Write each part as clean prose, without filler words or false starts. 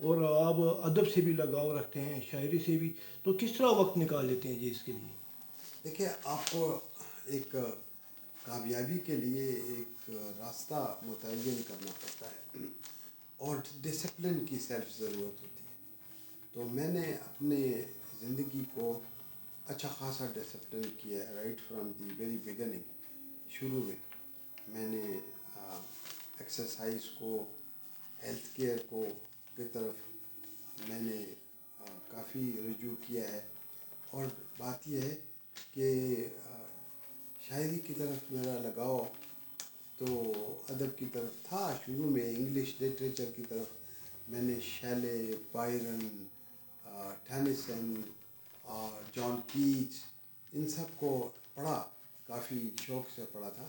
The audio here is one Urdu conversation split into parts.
اور آپ ادب سے بھی لگاؤ رکھتے ہیں، شاعری سے بھی، تو کس طرح وقت نکال لیتے ہیں جی اس کے لیے؟ دیکھیے، آپ کو ایک کامیابی کے لیے ایک راستہ متعین کرنا پڑتا ہے اور ڈسپلن کی سیلف ضرورت ہوتی ہے. تو میں نے اپنے زندگی کو اچھا خاصا ڈسپلن کیا ہے right from the very beginning. شروع میں نے ایکسرسائز کو، ہیلتھ کیئر کو کی طرف میں نے کافی رجوع کیا ہے. اور بات یہ ہے کہ شاعری کی طرف میرا لگاؤ تو ادب کی طرف تھا. شروع میں انگلش لٹریچر کی طرف میں نے شیلے، بائرن، ٹینیسن اور جان کیٹس ان سب کو پڑھا، کافی شوق سے پڑھا تھا.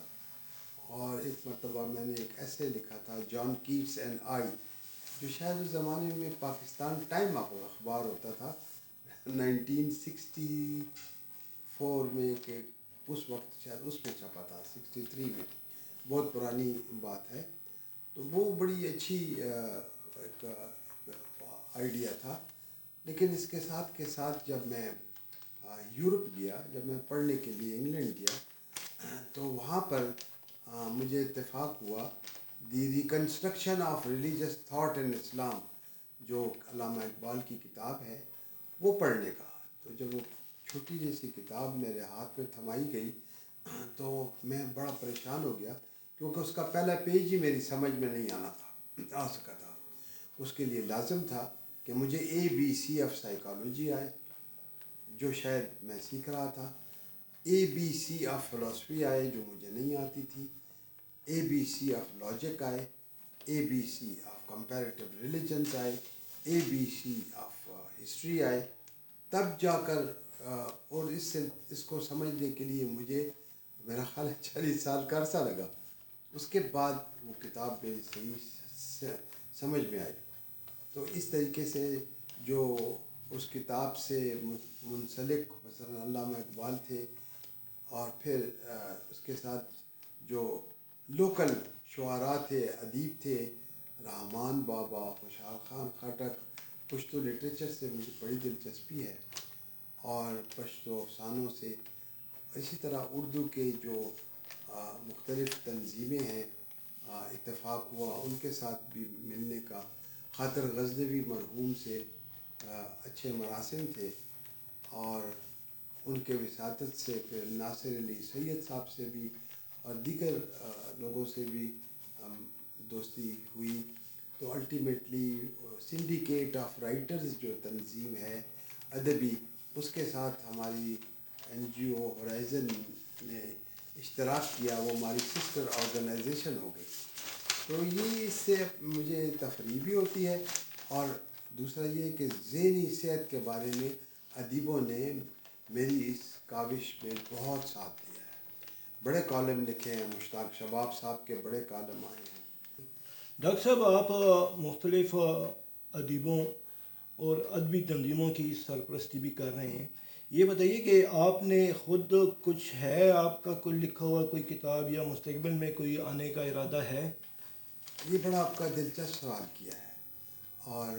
اور ایک مرتبہ میں نے ایک ایسے لکھا تھا، جان کیٹس اینڈ آئی، جو شاید اس زمانے میں پاکستان ٹائم اخبار ہوتا تھا 1964 میں، کہ اس وقت شاید اس میں چھپا تھا 63 میں، بہت پرانی بات ہے. تو وہ بڑی اچھی ایک آئیڈیا تھا. لیکن اس کے ساتھ جب میں یورپ گیا، جب میں پڑھنے کے لیے انگلینڈ گیا، تو وہاں پر مجھے اتفاق ہوا the reconstruction of religious thought in Islam, جو علامہ اقبال کی کتاب ہے، وہ پڑھنے کا. تو جب وہ چھوٹی جیسی کتاب میرے ہاتھ میں تھمائی گئی تو میں بڑا پریشان ہو گیا، کیونکہ اس کا پہلا پیج ہی میری سمجھ میں نہیں آ سکا تھا. اس کے لیے لازم تھا کہ مجھے ABC آف سائیکالوجی آئے، جو شاید میں سیکھ رہا تھا. ABC آف فلاسفی آئے، جو مجھے نہیں آتی تھی. ABC آف لاجک آئے. ABC آف کمپیریٹیو ریلیجنس آئے. ABC آف ہسٹری آئے. تب جا کر اور اس کو سمجھنے کے لیے مجھے میرا خیال ہے 40 سال کا عرصہ لگا. اس کے بعد وہ کتاب میری صحیح سمجھ میں آئی. تو اس طریقے سے جو اس کتاب سے منسلک مثلا علامہ اقبال تھے، اور پھر اس کے ساتھ جو لوکل شعراء تھے، ادیب تھے، رحمان بابا، خوشحال خان خٹک، پشتو لٹریچر سے مجھے بڑی دلچسپی ہے، اور پشتو افسانوں سے. اسی طرح اردو کے جو مختلف تنظیمیں ہیں، اتفاق ہوا ان کے ساتھ بھی ملنے کا. خاطر غزنوی مرحوم سے اچھے مراسم تھے، اور ان کے وساطت سے پھر ناصر علی سید صاحب سے بھی اور دیگر لوگوں سے بھی دوستی ہوئی. تو الٹیمیٹلی سنڈیکیٹ آف رائٹرز جو تنظیم ہے ادبی، اس کے ساتھ ہماری NGO ہورائزن نے اشتراک کیا، وہ ہماری سسٹر آرگنائزیشن ہو گئی. تو یہ اس سے مجھے تفریح بھی ہوتی ہے، اور دوسرا یہ کہ ذہنی صحت کے بارے میں ادیبوں نے میری اس کاوش میں بہت ساتھ دیا ہے. بڑے کالم لکھے ہیں، مشتاق شباب صاحب کے بڑے کالم آئے ہیں. ڈاکٹر صاحب، آپ مختلف ادیبوں اور ادبی تنظیموں کی سرپرستی بھی کر رہے ہیں. یہ بتائیے کہ آپ نے خود کچھ ہے آپ کا کوئی لکھا ہوا کوئی کتاب، یا مستقبل میں کوئی آنے کا ارادہ ہے؟ یہ بڑا آپ کا دلچسپ سوال کیا ہے، اور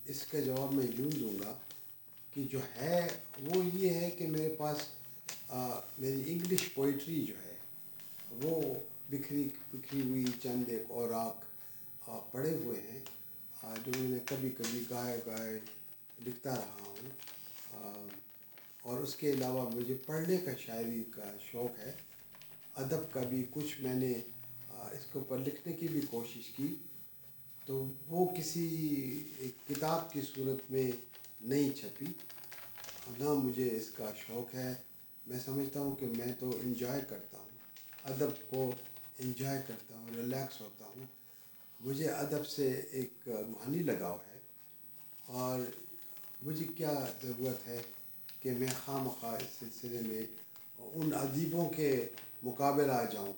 اس کا جواب میں یوں دوں گا کہ جو ہے وہ یہ ہے کہ میرے پاس میری انگلش پوئٹری جو ہے وہ بکھری ہوئی چند ایک اوراق پڑے ہوئے ہیں، جو میں نے کبھی کبھی گائے لکھتا رہا ہوں. اور اس کے علاوہ مجھے پڑھنے کا، شاعری کا شوق ہے. ادب کا بھی کچھ میں نے اس کے اوپر لکھنے کی بھی کوشش کی، تو وہ کسی ایک کتاب کی صورت میں نہیں چھپی. نہ مجھے اس کا شوق ہے. میں سمجھتا ہوں کہ میں تو انجوائے کرتا ہوں، ادب کو انجوائے کرتا ہوں، ریلیکس ہوتا ہوں. مجھے ادب سے ایک روحانی لگاؤ ہے، اور مجھے کیا ضرورت ہے کہ میں خواہ مخواہ اس سلسلے میں ان ادیبوں کے مقابل آ جاؤں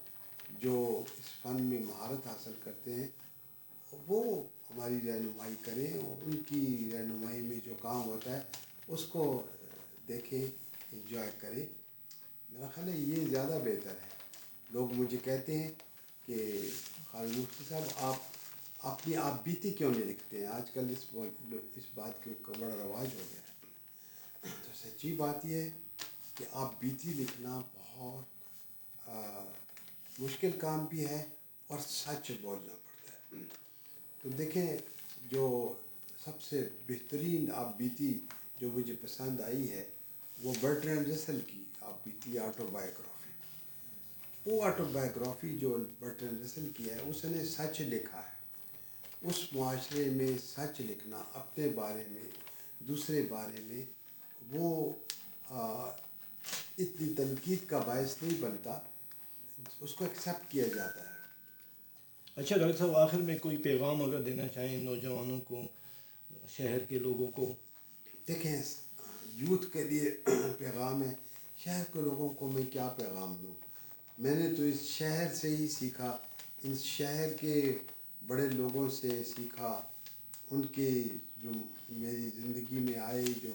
جو اس فن میں مہارت حاصل کرتے ہیں. وہ ہماری رہنمائی کریں، اور ان کی رہنمائی میں جو کام ہوتا ہے اس کو دیکھیں، انجوائے کریں. میرا خیال ہے یہ زیادہ بہتر ہے. لوگ مجھے کہتے ہیں کہ خالد مفتی صاحب، آپ اپنی آپ بیتی کیوں نہیں لکھتے ہیں؟ آج کل اس بات کا بڑا رواج ہو گیا ہے. تو سچی بات یہ ہے کہ آپ بیتی لکھنا بہت مشکل کام بھی ہے اور سچ بولنا پڑتا ہے. تو دیکھیں جو سب سے بہترین آپ بیتی جو مجھے پسند آئی ہے وہ برٹرینڈ رسل کی آپ بیتی آٹو بایوگرافی. وہ آٹو بایوگرافی جو برٹرینڈ رسل کی ہے اس نے سچ لکھا ہے. اس معاشرے میں سچ لکھنا اپنے بارے میں دوسرے بارے میں وہ اتنی تنقید کا باعث نہیں بنتا، اس کو ایکسیپٹ کیا جاتا ہے. اچھا ڈاکٹر صاحب، آخر میں کوئی پیغام اگر دینا چاہیں نوجوانوں کو، شہر کے لوگوں کو؟ دیکھیں یوتھ کے لیے پیغام ہے. شہر کے لوگوں کو میں کیا پیغام دوں؟ میں نے تو اس شہر سے ہی سیکھا، ان شہر کے بڑے لوگوں سے سیکھا، ان کے جو میری زندگی میں آئے جو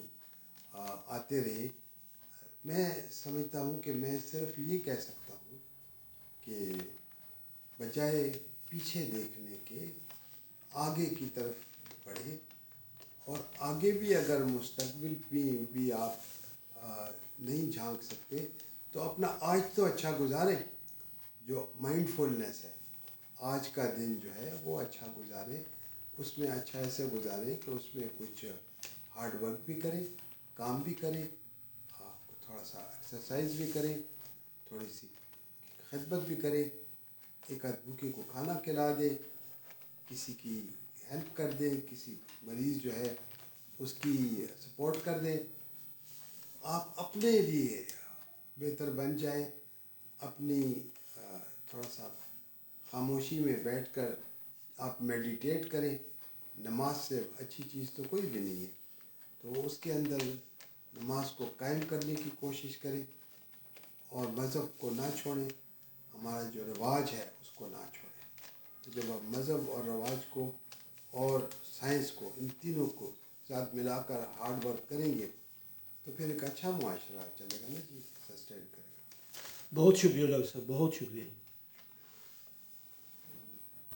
آتے رہے. میں سمجھتا ہوں کہ میں صرف یہ کہہ سکتا ہوں کہ بجائے پیچھے دیکھنے کے آگے کی طرف بڑھے، اور آگے بھی اگر مستقبل بھی آپ نہیں جھانک سکتے تو اپنا آج تو اچھا گزاریں. جو مائنڈ فلنس ہے، آج کا دن جو ہے وہ اچھا گزاریں، اس میں اچھا ایسے گزاریں کہ اس میں کچھ ہارڈ ورک بھی کریں، کام بھی کریں، تھوڑا سا ایکسرسائز بھی کریں، تھوڑی سی خدمت بھی کریں، ایک آدھ بھوکے کو کھانا کھلا دے، کسی کی ہیلپ کر دیں، کسی مریض جو ہے اس کی سپورٹ کر دیں. آپ اپنے لیے بہتر بن جائیں. اپنی تھوڑا سا خاموشی میں بیٹھ کر آپ میڈیٹیٹ کریں. نماز سے اچھی چیز تو کوئی بھی نہیں ہے، تو اس کے اندر نماز کو قائم کرنے کی کوشش کریں اور مذہب کو نہ چھوڑیں. ہمارا جو رواج ہے اس کو نہ چھوڑیں. تو جب آپ مذہب اور رواج کو اور سائنس کو، ان تینوں کو ساتھ ملا کر ہارڈ ورک کریں گے تو پھر ایک اچھا معاشرہ چلے گا نا جی، سسٹین کرے گا. بہت شکریہ ڈاکٹر صاحب، بہت شکریہ.